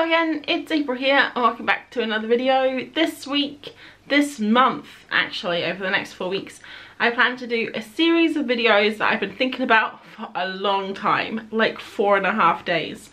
Hello again, it's April here and welcome back to another video. This month actually, over the next 4 weeks, I plan to do a series of videos that I've been thinking about for a long time, like 4.5 days.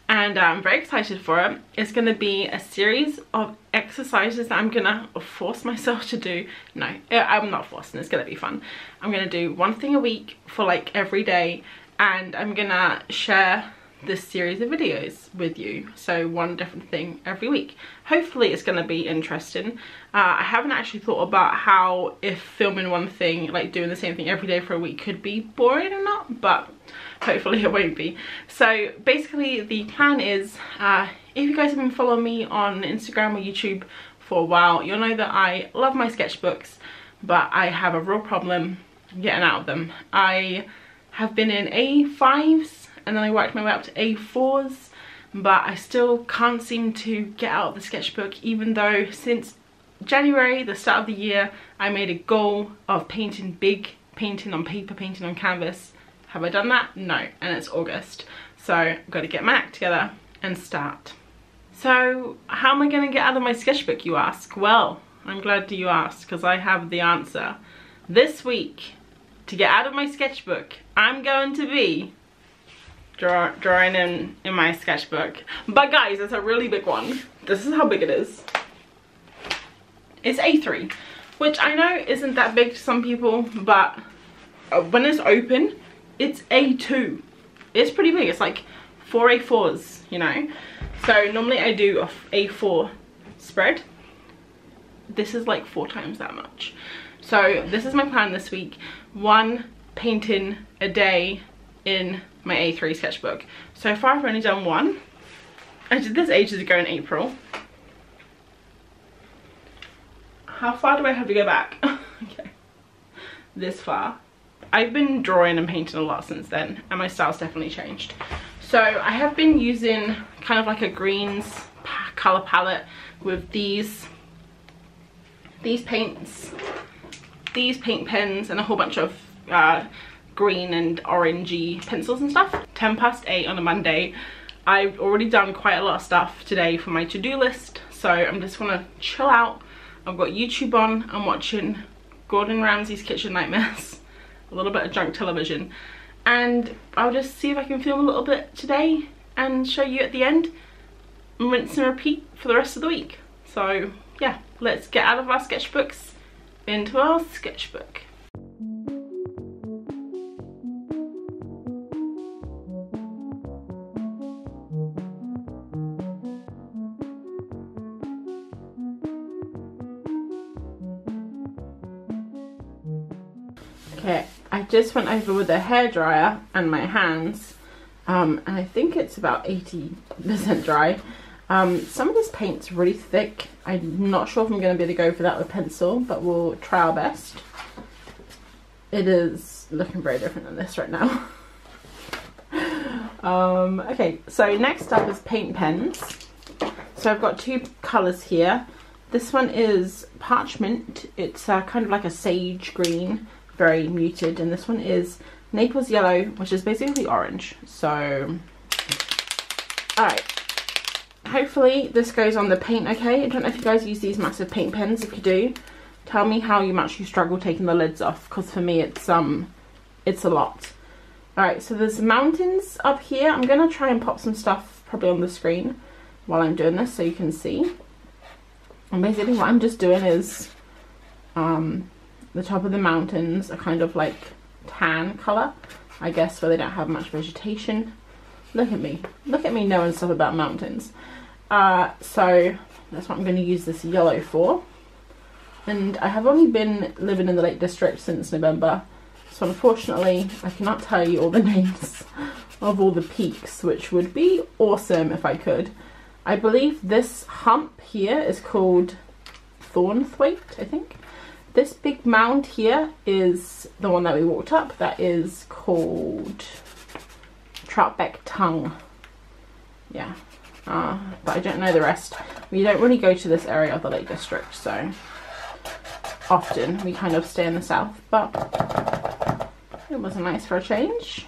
And I'm very excited for it. It's going to be a series of exercises that I'm going to force myself to do. No, I'm not forcing, it's going to be fun. I'm going to do one thing a week for like every day, and I'm going to share this series of videos with you, so one different thing every week. Hopefully it's going to be interesting. I haven't actually thought about how if filming one thing, like doing the same thing every day for a week, could be boring or not, but hopefully it won't be. So basically the plan is, if you guys have been following me on Instagram or YouTube for a while, you'll know that I love my sketchbooks, but I have a real problem getting out of them. I have been in A5s and then I worked my way up to A4s, but I still can't seem to get out of the sketchbook, even though since January, the start of the year, I made a goal of painting big, painting on paper, painting on canvas. Have I done that? No, and it's August. So I've got to get my act together and start. So how am I going to get out of my sketchbook, you ask? Well, I'm glad you asked, because I have the answer. This week, to get out of my sketchbook, I'm going to be drawing in my sketchbook. But guys, it's a really big one. This is how big it is. It's A3, which I know isn't that big to some people, but when it's open, it's A2. It's pretty big. It's like 4 A4s, you know. So normally I do a A4 spread. This is like 4 times that much. So this is my plan this week. One painting a day in my A3 sketchbook. So far I've only done one. I did this ages ago in April. How far do I have to go back? Okay, this far. I've been drawing and painting a lot since then, and my style's definitely changed. So I have been using kind of like a greens color palette with these paints, these paint pens, and a whole bunch of green and orangey pencils and stuff. 8:10 on a Monday. I've already done quite a lot of stuff today for my to-do list, so I'm just gonna chill out. I've got YouTube on, I'm watching Gordon Ramsay's Kitchen Nightmares, a little bit of junk television, and I'll just see if I can film a little bit today and show you at the end, and rinse and repeat for the rest of the week. So yeah, let's get out of our sketchbooks into our sketchbook. Okay, I just went over with a hairdryer and my hands, and I think it's about 80% dry. Some of this paint's really thick. I'm not sure if I'm going to be able to go for that with pencil, but we'll try our best. It is looking very different than this right now. Okay, so next up is paint pens. So I've got 2 colours here. This one is parchment. It's kind of like a sage green, very muted, and this one is Naples yellow, which is basically orange. So alright, hopefully this goes on the paint okay. I don't know if you guys use these massive paint pens. If you do, tell me how much you struggle taking the lids off, because for me it's a lot. Alright, so there's mountains up here. I'm gonna try and pop some stuff probably on the screen while I'm doing this so you can see. And basically what I'm just doing is the top of the mountains are kind of like tan colour, I guess, where they don't have much vegetation. Look at me knowing stuff about mountains. So that's what I'm going to use this yellow for. And I have only been living in the Lake District since November, so unfortunately I cannot tell you all the names of all the peaks, which would be awesome if I could. I believe this hump here is called Thornthwaite, I think. This big mound here is the one that we walked up. That is called Troutbeck Tongue. Yeah, but I don't know the rest. We don't really go to this area of the Lake District, so often we kind of stay in the south, but it was nice for a change.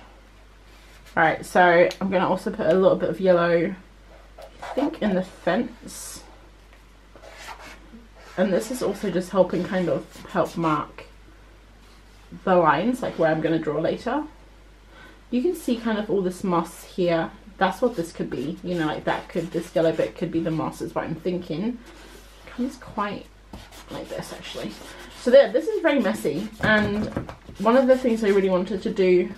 Alright, so I'm going to also put a little bit of yellow think in the fence. And this is also just helping kind of help mark the lines, like where I'm going to draw later. You can see kind of all this moss here. That's what this could be, you know, like that could, this yellow bit could be the moss is what I'm thinking. It comes quite like this actually. So there, this is very messy, and one of the things I really wanted to do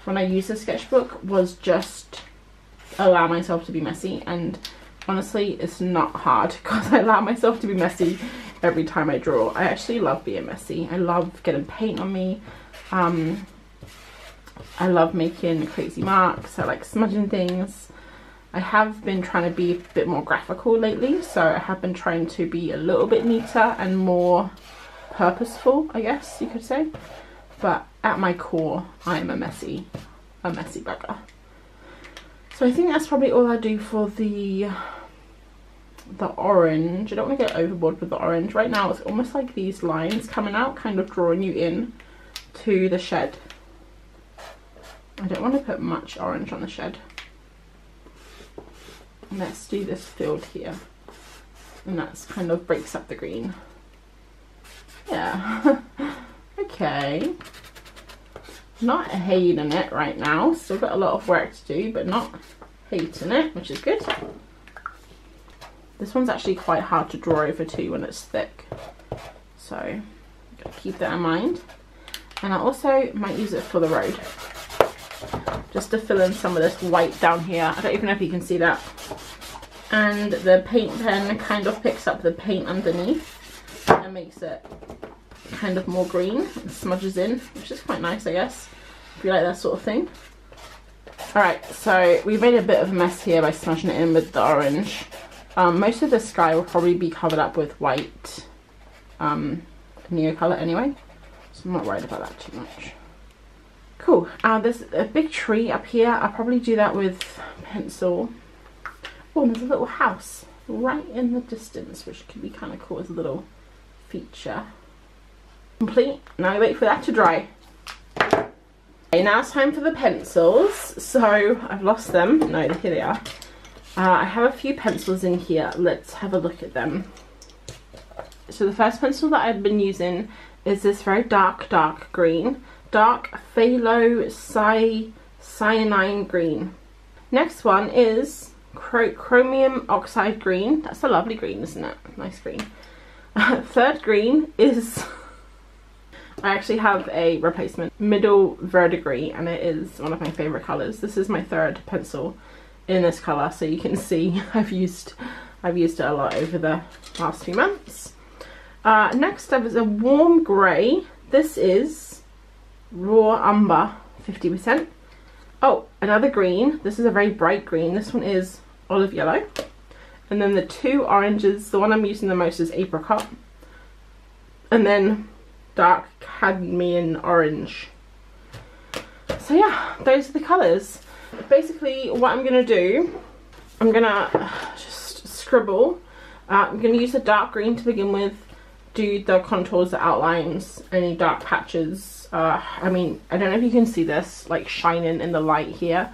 when I used the sketchbook was just allow myself to be messy, and honestly it's not hard because I allow myself to be messy every time I draw. I actually love being messy. I love getting paint on me. I love making crazy marks. I like smudging things. I have been trying to be a bit more graphical lately, so I have been trying to be a little bit neater and more purposeful, I guess you could say. But at my core, I am a messy bugger. So I think that's probably all I do for the orange. I don't want to get overboard with the orange. Right now it's almost like these lines coming out, kind of drawing you in to the shed. I don't want to put much orange on the shed. Let's do this field here, and that's kind of breaks up the green. Yeah. Okay, not hating it right now. Still got a lot of work to do, but not hating it, which is good. This one's actually quite hard to draw over too when it's thick, so gotta keep that in mind. And I also might use it for the road, just to fill in some of this white down here. I don't even know if you can see that. And the paint pen kind of picks up the paint underneath and makes it kind of more green and smudges in, which is quite nice, I guess, if you like that sort of thing. Alright, so we made a bit of a mess here by smudging it in with the orange. Most of the sky will probably be covered up with white neo colour anyway, so I'm not worried about that too much. Cool. There's a big tree up here. I'll probably do that with pencil. Oh, and there's a little house right in the distance, which could be kind of cool as a little feature. Complete. Now I wait for that to dry. Okay, now it's time for the pencils. So I've lost them. No, here they are. I have a few pencils in here. Let's have a look at them. So the first pencil that I've been using is this very dark green. Dark phthalo cyanine green. Next one is chromium oxide green. That's a lovely green, isn't it? Nice green. Third green is, I actually have a replacement, middle verdigris, and it is one of my favorite colors. This is my third pencil in this color, so you can see I've used it a lot over the last few months. Next up is a warm gray. This is raw umber, 50%. Oh, another green. This is a very bright green. This one is olive yellow. And then the two oranges, the one I'm using the most is apricot. And then dark cadmium orange. So yeah, those are the colours. Basically what I'm going to do, I'm going to just scribble. I'm going to use a dark green to begin with, do the contours, the outlines, any dark patches. I mean, I don't know if you can see this like shining in the light here,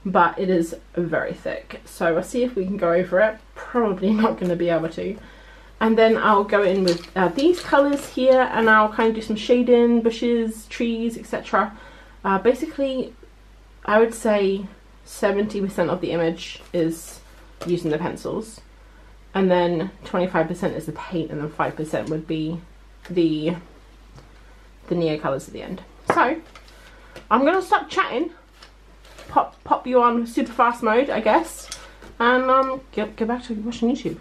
but it is very thick. So we'll see if we can go over it. Probably not going to be able to. And then I'll go in with these colours here, and I'll kind of do some shading, bushes, trees, etc. Basically, I would say 70% of the image is using the pencils, and then 25% is the paint, and then 5% would be the neo colours at the end. So I'm gonna stop chatting, pop you on super fast mode, I guess, and get back to watching YouTube.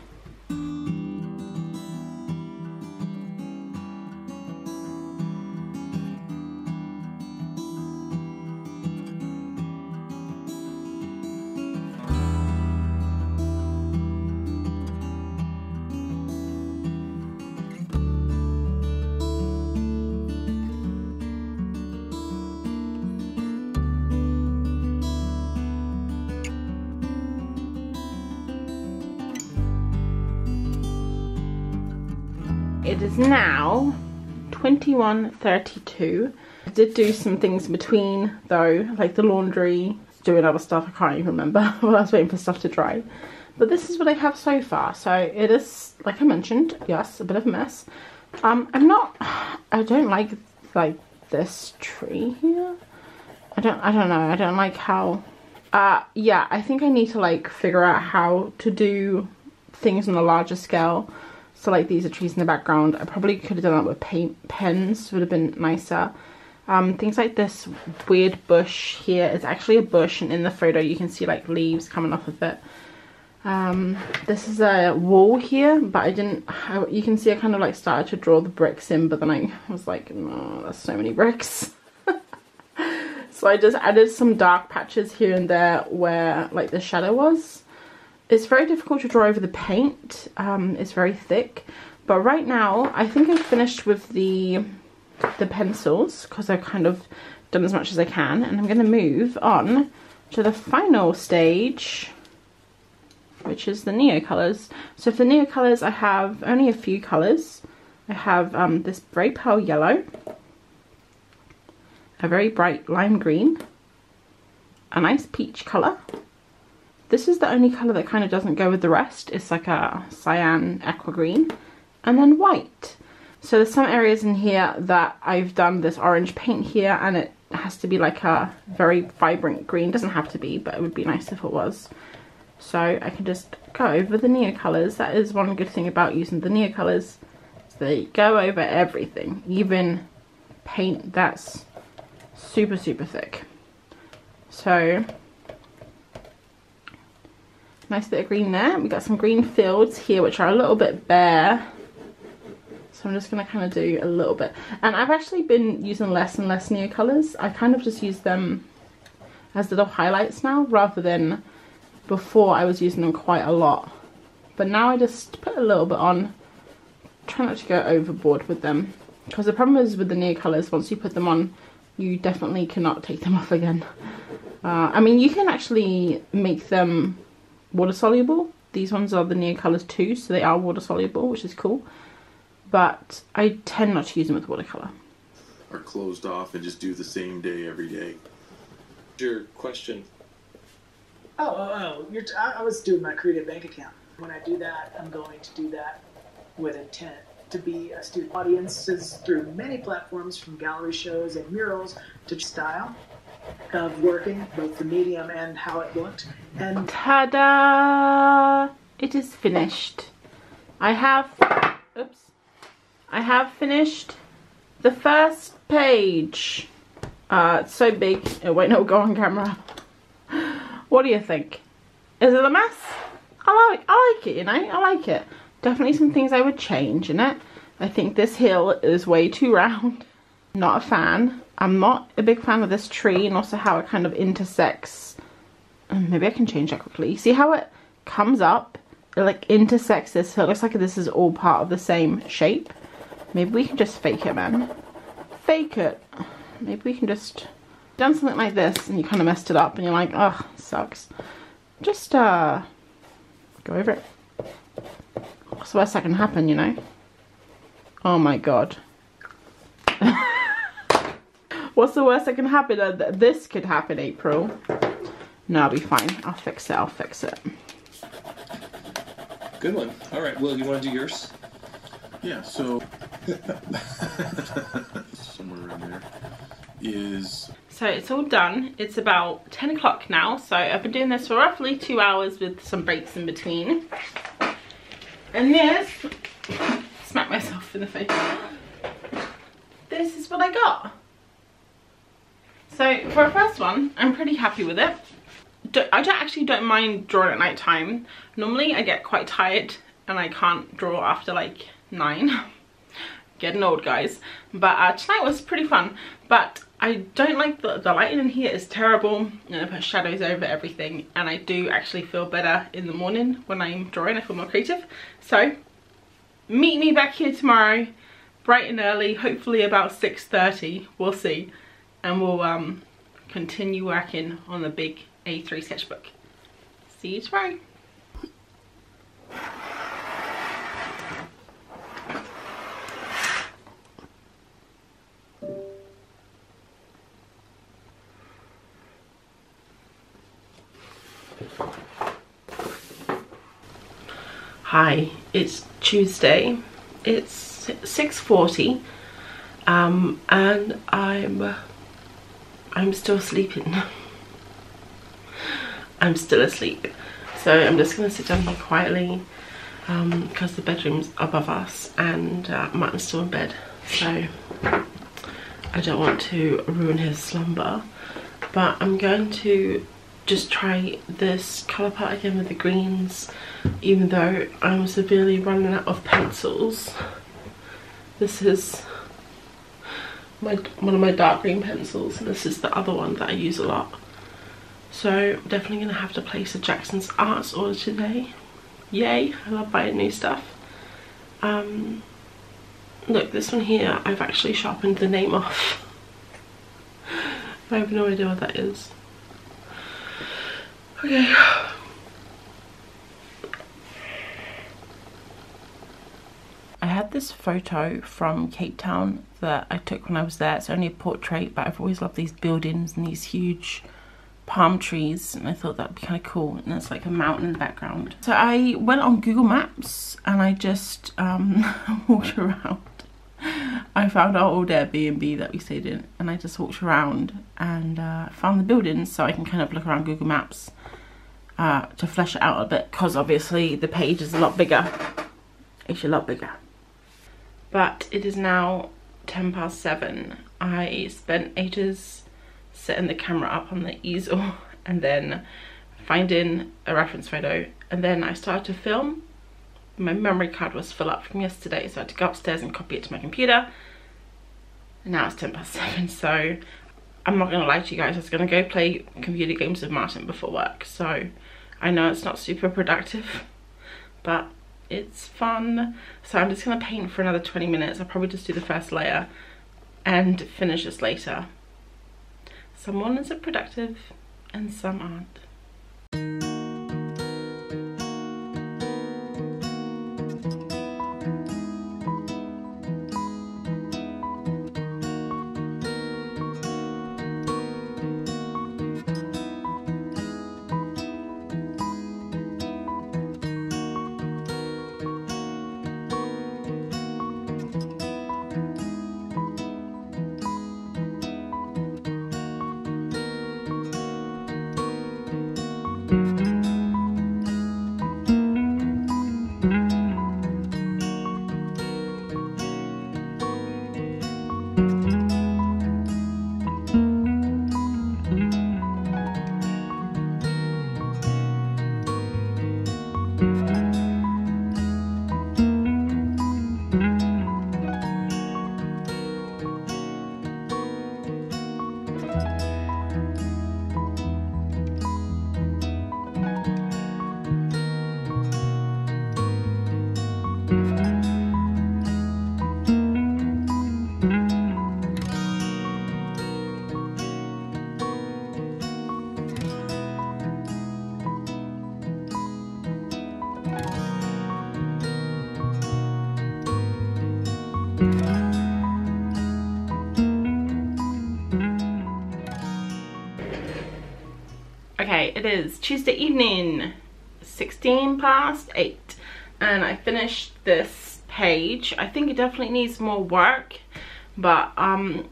It is now 21:32. I did do some things in between though, like the laundry, doing other stuff. I can't even remember while I was waiting for stuff to dry. But this is what I have so far. So it is, like I mentioned, yes, a bit of a mess. I don't like this tree here. I don't know. I don't like how, yeah, I think I need to like figure out how to do things on a larger scale. So like these are trees in the background. I probably could have done that with paint pens, would have been nicer. Things like this weird bush here is actually a bush, and in the photo you can see like leaves coming off of it. This is a wall here, but you can see I kind of like started to draw the bricks in, but then I was like, no, there's so many bricks. So I just added some dark patches here and there where like the shadow was. It's very difficult to draw over the paint. It's very thick, but right now I think I've finished with the pencils because I've kind of done as much as I can, and I'm going to move on to the final stage, which is the Neo colours. So for Neo colours I have only a few colours. I have this very pale yellow, a very bright lime green, a nice peach colour. This is the only colour that kind of doesn't go with the rest. It's like a cyan aqua green, and then white. So there's some areas in here that I've done this orange paint here, and it has to be like a very vibrant green. Doesn't have to be, but it would be nice if it was. So I can just go over the Neo colours. That is one good thing about using the Neo colours. They go over everything, even paint that's super thick. So nice bit of green there. We got some green fields here which are a little bit bare, so I'm just going to kind of do a little bit. And I've actually been using less and less Neo colours. I kind of just use them as little highlights now, rather than before I was using them quite a lot. But now I just put a little bit on. Try not to go overboard with them, because the problem is with the Neo colours, once you put them on you definitely cannot take them off again. I mean, you can actually make them water soluble. These ones are the Neo colours too, so they are water soluble, which is cool. But I tend not to use them with watercolour. Are closed off and just do the same day every day. Your question. I was doing my creative bank account. When I do that, I'm going to do that with intent to be a student. Audiences through many platforms, from gallery shows and murals to style of working, both the medium and how it looked. And ta-da! It is finished. I have finished the first page. It's so big it won't all go on camera. What do you think? Is it a mess? I like it, you know, I like it. Definitely some things I would change in it. I think this hill is way too round. Not a fan. I'm not a big fan of this tree, and also how it kind of intersects. Maybe I can change that quickly. See how it comes up? It like intersects this hill. It looks like this is all part of the same shape. Maybe we can just fake it, man. Fake it. Maybe we can just done something like this and you kind of messed it up and you're like, oh, sucks. Just go over it. What's the worst that can happen, you know? Oh my god. What's the worst that can happen? This could happen, April. No, I'll be fine. I'll fix it. I'll fix it. Good one. All right. Will, you want to do yours? Yeah, so somewhere around there is... So it's all done. It's about 10 o'clock now. So I've been doing this for roughly 2 hours with some breaks in between. And this, smack myself in the face. This is what I got. So for a first one, I'm pretty happy with it. I actually don't mind drawing at night time. Normally I get quite tired and I can't draw after like 9. Getting old, guys. But tonight was pretty fun. But I don't like the lighting in here is terrible, and I put shadows over everything, and I do actually feel better in the morning when I'm drawing. I feel more creative. So meet me back here tomorrow bright and early, hopefully about 6:30, we'll see, and we'll continue working on the big A3 sketchbook. See you tomorrow. Hi, it's Tuesday. It's 6:40, and I'm still sleeping. I'm still asleep. So I'm just gonna sit down here quietly because the bedroom's above us and Martin's still in bed. So I don't want to ruin his slumber. But I'm going to just try this colour palette again with the greens, even though I'm severely running out of pencils. This is one of my dark green pencils, and this is the other one that I use a lot. So definitely gonna have to place a Jackson's Arts order today. Yay, I love buying new stuff. Look, this one here, I've actually sharpened the name off. I have no idea what that is. Okay. I had this photo from Cape Town that I took when I was there. It's only a portrait, but I've always loved these buildings and these huge palm trees, and I thought that'd be kind of cool. And it's like a mountain in the background. So I went on Google Maps and I just walked around. I found our old Airbnb that we stayed in, and I just walked around and found the buildings so I can kind of look around Google Maps to flesh it out a bit, because obviously the page is a lot bigger. It's a lot bigger. But it is now 7:10. I spent ages setting the camera up on the easel and then finding a reference photo, and then I started to film. My memory card was full up from yesterday, so I had to go upstairs and copy it to my computer. And now it's 7:10, so I'm not gonna lie to you guys, I was gonna go play computer games with Martin before work. So I know it's not super productive, but it's fun. So I'm just gonna paint for another 20 minutes. I'll probably just do the first layer and finish this later. Some mornings are productive and some aren't. Okay, it is Tuesday evening, 8:16, and I finished this page. I think it definitely needs more work, but I'm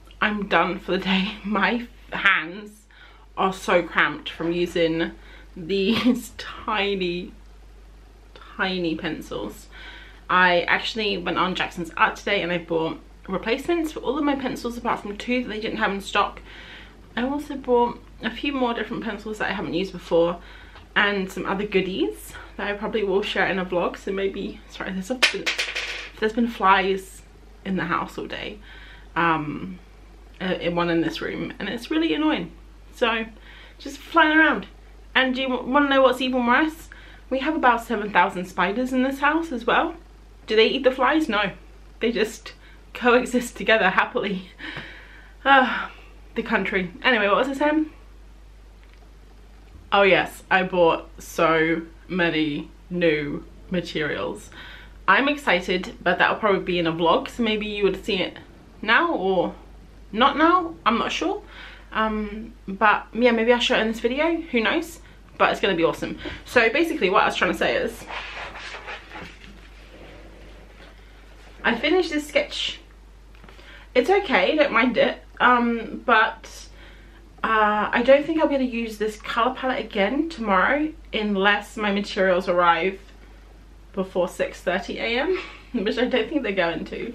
done for the day. My hands are so cramped from using these tiny pencils. I actually went on Jackson's Art today and I bought replacements for all of my pencils apart from 2 that they didn't have in stock. I also bought a few more different pencils that I haven't used before and some other goodies that I probably will share in a vlog. So maybe, sorry, there's been flies in the house all day, one in this room, and it's really annoying. So just flying around. And do you want to know what's even worse? We have about 7,000 spiders in this house as well. Do they eat the flies? No, they just coexist together happily. The country. Anyway, what was I saying? Oh yes, I bought so many new materials. I'm excited, but that'll probably be in a vlog, so maybe you would see it now or not now, I'm not sure. But yeah, maybe I'll show it in this video, who knows, but it's gonna be awesome. So basically what I was trying to say is I finished this sketch. It's okay, I don't mind it, but I don't think I'll be able to use this colour palette again tomorrow unless my materials arrive before 6:30 a.m. which I don't think they're going to,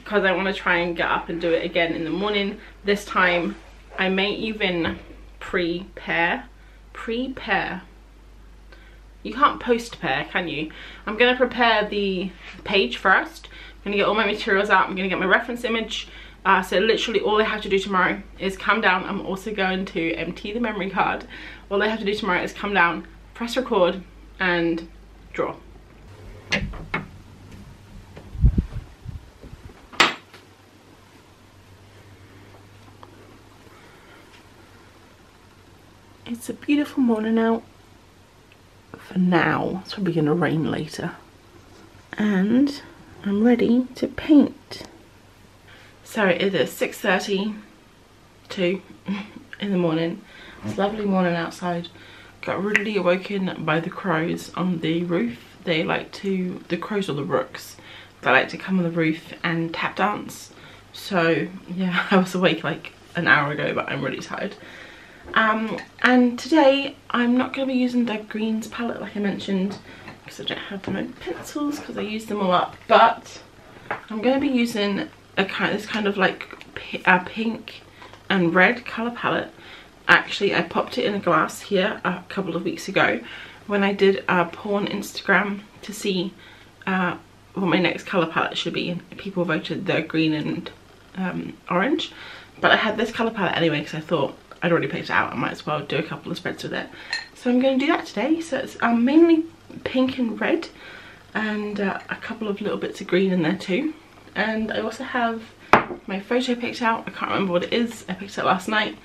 because I want to try and get up and do it again in the morning. This time I may even prepare. You can't post-pair, can you? I'm going to prepare the page first. I'm going to get all my materials out. I'm going to get my reference image. So literally all I have to do tomorrow is come down. I'm also going to empty the memory card. All I have to do tomorrow is come down, press record, and draw. It's a beautiful morning out. For now, it's probably going to rain later. And I'm ready to paint. So it is 6:32 in the morning. It's a lovely morning outside. Got rudely awoken by the crows on the roof. They like to, the crows or the rooks, they like to come on the roof and tap dance. So yeah, I was awake like an hour ago, but I'm really tired. And today I'm not going to be using the greens palette like I mentioned, because I don't have my pencils because I used them all up, but I'm going to be using this kind of like pink and red colour palette. Actually, I popped it in a glass here a couple of weeks ago when I did a poll on Instagram to see what my next colour palette should be, and people voted the green and orange, but I had this colour palette anyway because I thought I'd already picked it out, I might as well do a couple of spreads with it. So I'm going to do that today. So it's mainly pink and red, and a couple of little bits of green in there too. And I also have my photo picked out. I can't remember what it is. I picked it last night,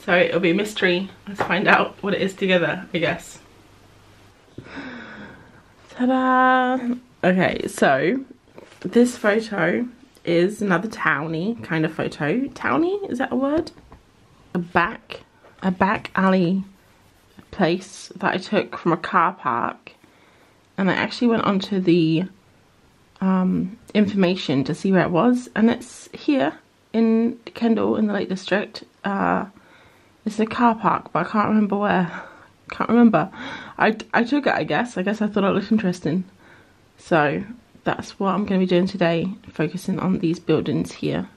so it'll be a mystery. Let's find out what it is together, I guess. Ta-da! Okay, so this photo is another towny kind of photo. Towny, is that a word? A back alley place that I took from a car park, and I actually went onto the information to see where it was, and it's here in Kendal in the Lake District. It's a car park, but I can't remember where. Can't remember. I took it, I guess I thought it looked interesting, so that's what I'm going to be doing today, focusing on these buildings here.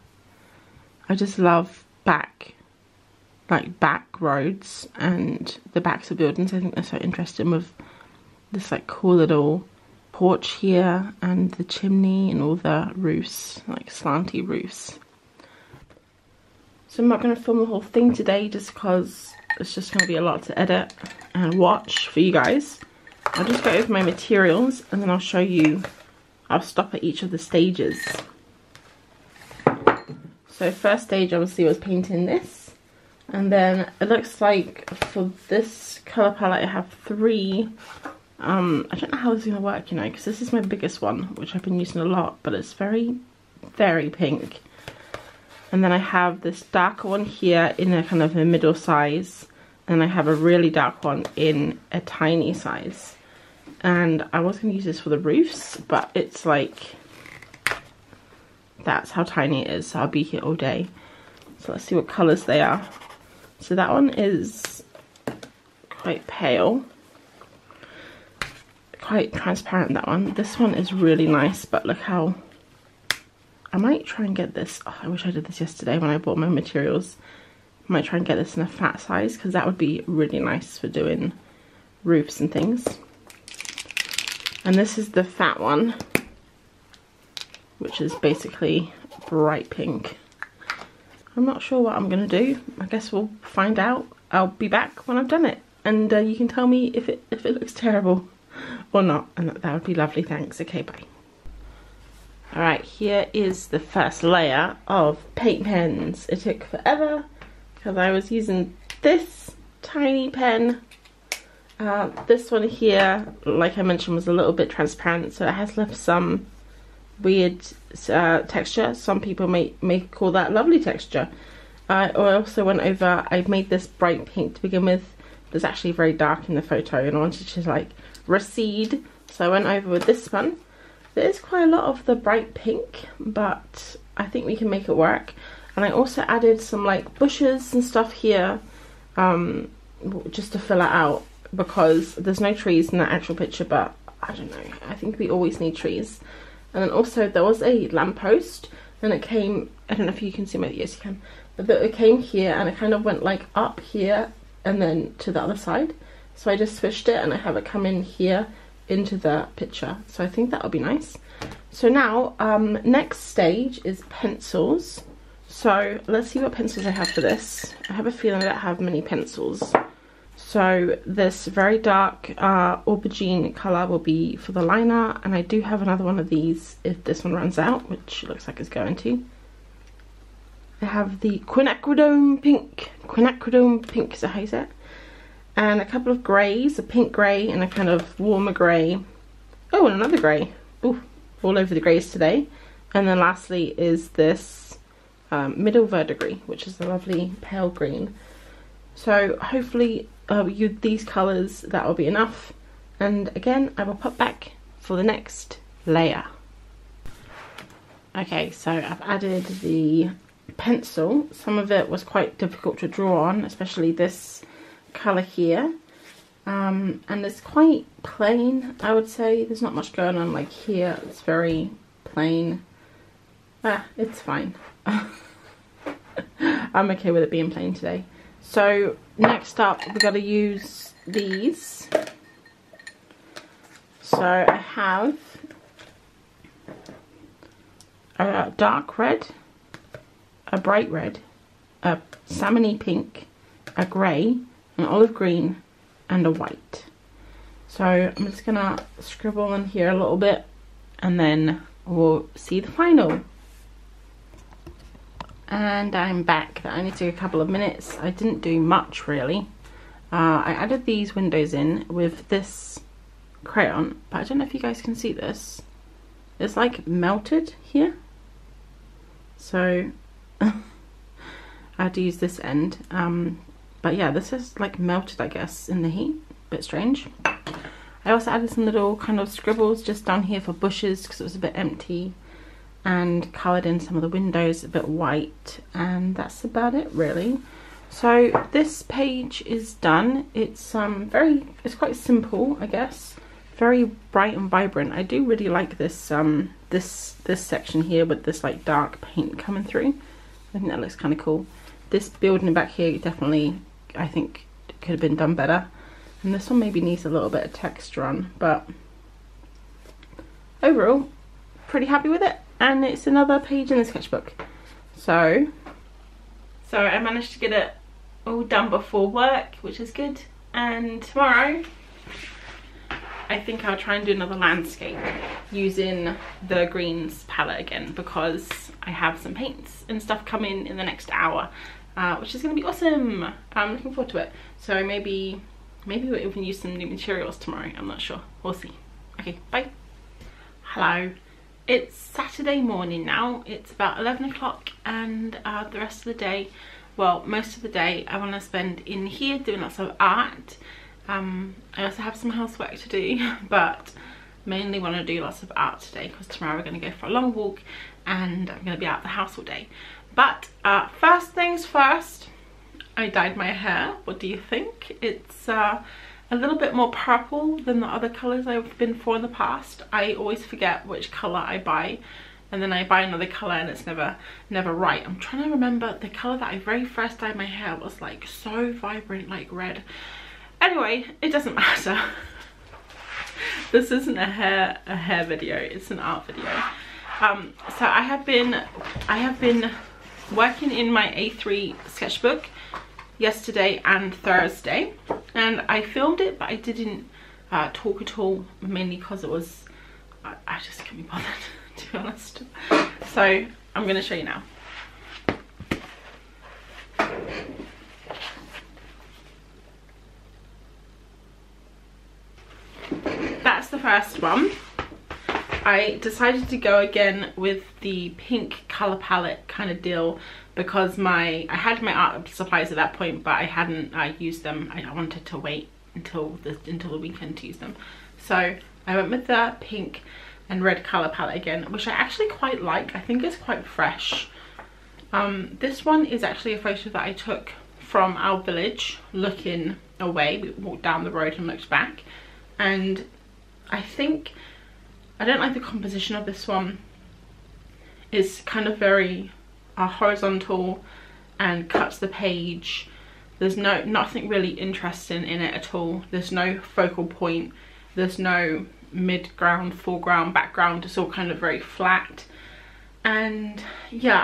I just love back roads and the backs of buildings. I think they're so interesting, with this like cool little porch here and the chimney and all the roofs, like slanty roofs. So I'm not going to film the whole thing today just because it's just going to be a lot to edit and watch for you guys. I'll just go over my materials and then I'll show you, I'll stop at each of the stages. So first stage obviously was painting this. And then it looks like for this colour palette I have three, I don't know how this is going to work, you know, because this is my biggest one, which I've been using a lot, but it's very, very pink. And then I have this darker one here in a kind of a middle size, and I have a really dark one in a tiny size. And I was going to use this for the roofs, but it's like, that's how tiny it is, so I'll be here all day. So let's see what colours they are. So that one is quite pale, quite transparent, that one. This one is really nice, but look how, I might try and get this, oh, I wish I did this yesterday when I bought my materials. I might try and get this in a fat size, because that would be really nice for doing roofs and things. And this is the fat one, which is basically bright pink. I'm not sure what I'm going to do. I guess we'll find out. I'll be back when I've done it, and you can tell me if it looks terrible or not, and that would be lovely. Thanks. Okay, bye. Alright, here is the first layer of paint pens. It took forever because I was using this tiny pen. This one here, like I mentioned, was a little bit transparent, so it has left some weird texture. Some people may call that lovely texture. I also went over, I made this bright pink to begin with. It was actually very dark in the photo and I wanted to like recede, so I went over with this one There's quite a lot of the bright pink, but I think we can make it work. And I also added some like bushes and stuff here, just to fill it out, because there's no trees in the actual picture, but I don't know, I think we always need trees. And then also there was a lamppost, and it came, I don't know if you can see my, yes you can, but it came here and it kind of went like up here and then to the other side. So I just switched it and I have it come in here into the picture. So I think that'll be nice. So now, next stage is pencils. So let's see what pencils I have for this. I have a feeling I don't have many pencils. So this very dark aubergine colour will be for the liner, and I do have another one of these if this one runs out, which looks like it's going to. I have the quinacridone pink is that how you say it? And a couple of greys, a pink grey and a kind of warmer grey. Oh, and another grey. Ooh, all over the greys today. And then lastly is this middle verdigris, which is a lovely pale green. So hopefully these colours, that will be enough. And again, I will pop back for the next layer. Okay, so I've added the pencil. Some of it was quite difficult to draw on, especially this colour here. And it's quite plain, I would say. There's not much going on like here. It's very plain. It's fine. I'm okay with it being plain today. So next up, we've got to use these. So I have a dark red, a bright red, a salmony pink, a grey, an olive green, and a white. So I'm just gonna scribble in here a little bit, and then we'll see the final. And I'm back. That only took a couple of minutes. I didn't do much really. I added these windows in with this crayon, but I don't know if you guys can see this. It's like melted here. So I had to use this end. But yeah, this is like melted, I guess, in the heat. Bit strange. I also added some little kind of scribbles just down here for bushes because it was a bit empty, and coloured in some of the windows a bit white, and that's about it really. So this page is done. It's it's quite simple, I guess. Very bright and vibrant. I do really like this this section here with this like dark paint coming through. I think that looks kind of cool. This building back here definitely, I think, could have been done better. And this one maybe needs a little bit of texture on, but overall, pretty happy with it. And it's another page in the sketchbook. So I managed to get it all done before work, which is good. And tomorrow, I think I'll try and do another landscape using the greens palette again, because I have some paints and stuff coming in the next hour, which is going to be awesome. I'm looking forward to it. So maybe we'll even use some new materials tomorrow. I'm not sure. We'll see. Okay, bye. Hello. It's Saturday morning now. It's about 11 o'clock, and the rest of the day, well, most of the day, I want to spend in here doing lots of art. I also have some housework to do, but mainly want to do lots of art today because tomorrow we're going to go for a long walk and I'm going to be out of the house all day. But first things first, I dyed my hair. What do you think? It's a little bit more purple than the other colours I've been for in the past. I always forget which colour I buy, and then I buy another colour and it's never right. I'm trying to remember the colour that I very first dyed my hair was like so vibrant, like red. Anyway, it doesn't matter. This isn't a hair video, it's an art video. So I have been working in my A3 sketchbook yesterday and Thursday, and I filmed it, but I didn't talk at all, mainly because it was I just couldn't be bothered, to be honest. So I'm going to show you now. That's the first one. I decided to go again with the pink colour palette kind of deal because I had my art supplies at that point, but I hadn't used them. I wanted to wait until the weekend to use them. So I went with the pink and red colour palette again, which I actually quite like. I think it's quite fresh. This one is actually a photo that I took from our village looking away. We walked down the road and looked back, and I don't like the composition of this one. It's kind of very horizontal and cuts the page. There's nothing really interesting in it at all. There's no focal point, there's no mid-ground, foreground, background. It's all kind of very flat, and yeah,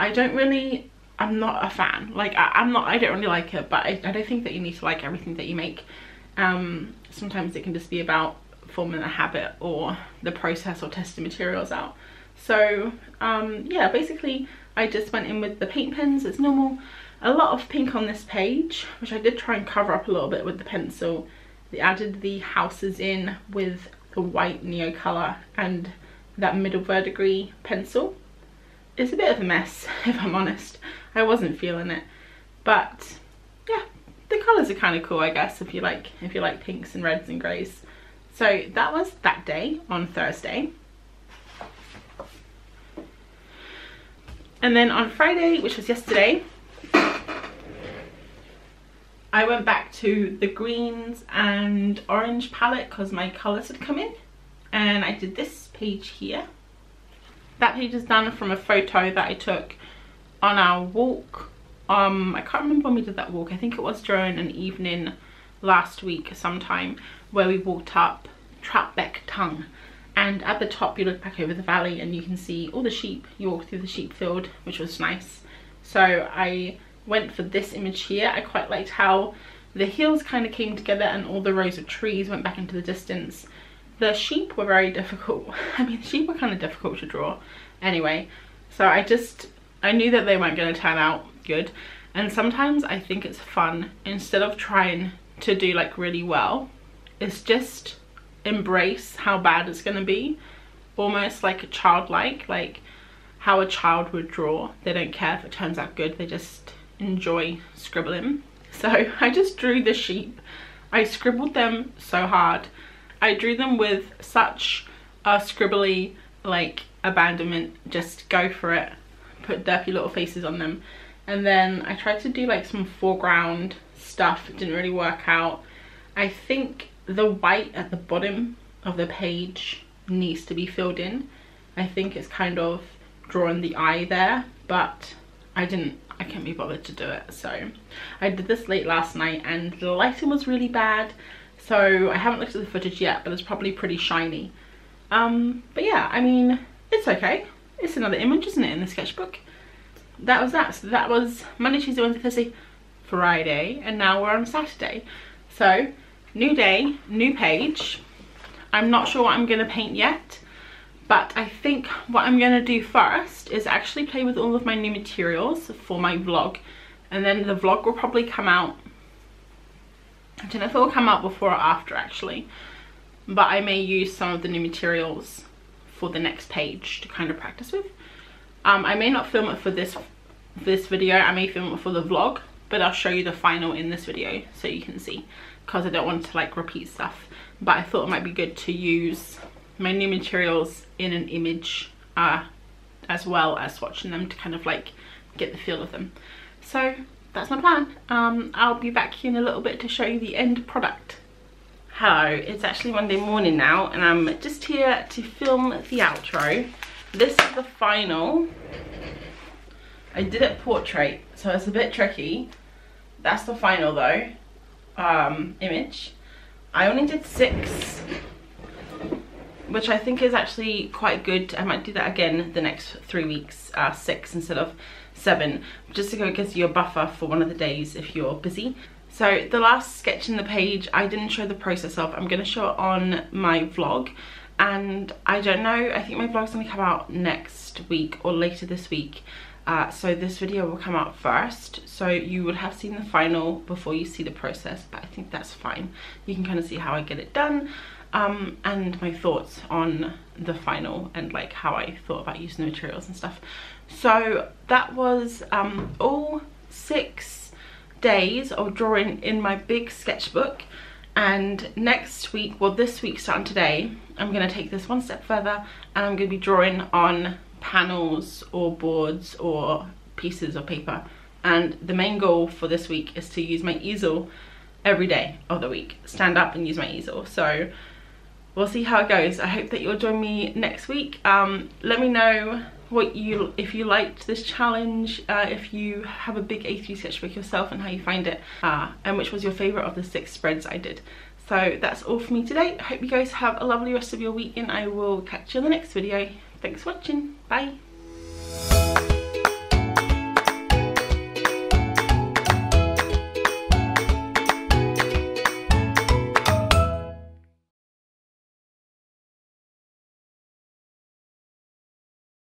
I'm not a fan. Like I don't really like it, but I don't think that you need to like everything that you make. Sometimes it can just be about forming a habit or the process or testing materials out. So yeah, basically I just went in with the paint pens as normal. A lot of pink on this page, which I did try and cover up a little bit with the pencil. They added the houses in with the white neo colour and that middle verdigris pencil. It's a bit of a mess, if I'm honest. I wasn't feeling it, but yeah, the colours are kind of cool, I guess, if you like pinks and reds and greys. So that was that day on Thursday. And then on Friday, which was yesterday, I went back to the greens and orange palette because my colours had come in, and I did this page here. That page is done from a photo that I took on our walk. I can't remember when we did that walk. I think it was during an evening last week sometime, where we walked up Trapbeck Tongue, and at the top you look back over the valley and you can see all the sheep. You walk through the sheep field, which was nice. So I went for this image here. I quite liked how the hills kind of came together and all the rows of trees went back into the distance. The sheep were very difficult. I mean, the sheep were kind of difficult to draw anyway, so I knew that they weren't going to turn out good. And sometimes I think it's fun, instead of trying to do like really well, it's just embrace how bad it's going to be, almost like a childlike, like how a child would draw. They don't care if it turns out good, they just enjoy scribbling. So I just drew the sheep. I scribbled them so hard. I drew them with such a scribbly like abandonment, just go for it, put derpy little faces on them. And then I tried to do like some foreground stuff. It didn't really work out. I think the white at the bottom of the page needs to be filled in. I think it's kind of drawing the eye there, but I can't be bothered to do it. So I did this late last night and the lighting was really bad, so I haven't looked at the footage yet, but it's probably pretty shiny. But yeah, I mean, it's okay. It's another image, isn't it, in the sketchbook? That was that. So that was Monday, Tuesday, Wednesday, Thursday, Friday, and now we're on Saturday. So new day, new page. I'm not sure what I'm gonna paint yet, but I think what I'm gonna do first is actually play with all of my new materials for my vlog, and then the vlog will probably come out, I don't know if it will come out before or after actually, but I may use some of the new materials for the next page to kind of practice with. I may not film it for this video, I may film it for the vlog, but I'll show you the final in this video so you can see, because I don't want to like repeat stuff. But I thought it might be good to use my new materials in an image as well as swatching them to kind of like get the feel of them. So that's my plan. I'll be back here in a little bit to show you the end product. Hello, it's actually Monday morning now and I'm just here to film the outro. This is the final. I did it portrait, so it's a bit tricky. That's the final though, image. I only did 6, which I think is actually quite good. I might do that again the next 3 weeks, 6 instead of 7, just to go gives you a buffer for one of the days if you're busy. So the last sketch in the page I didn't show the process of. I'm going to show it on my vlog, and I don't know, I think my vlog's going to come out next week or later this week. So this video will come out first, so you would have seen the final before you see the process, but I think that's fine. You can kind of see how I get it done, and my thoughts on the final and like how I thought about using the materials and stuff. So that was all 6 days of drawing in my big sketchbook. And next week, well this week starting today, I'm going to take this one step further and I'm going to be drawing on panels or boards or pieces of paper. And the main goal for this week is to use my easel every day of the week. Stand up and use my easel. So we'll see how it goes. I hope that you'll join me next week. Let me know if you liked this challenge, if you have a big A3 sketchbook yourself and how you find it, and which was your favorite of the 6 spreads I did. So that's all for me today. I hope you guys have a lovely rest of your week and I will catch you in the next video. Thanks for watching. Bye.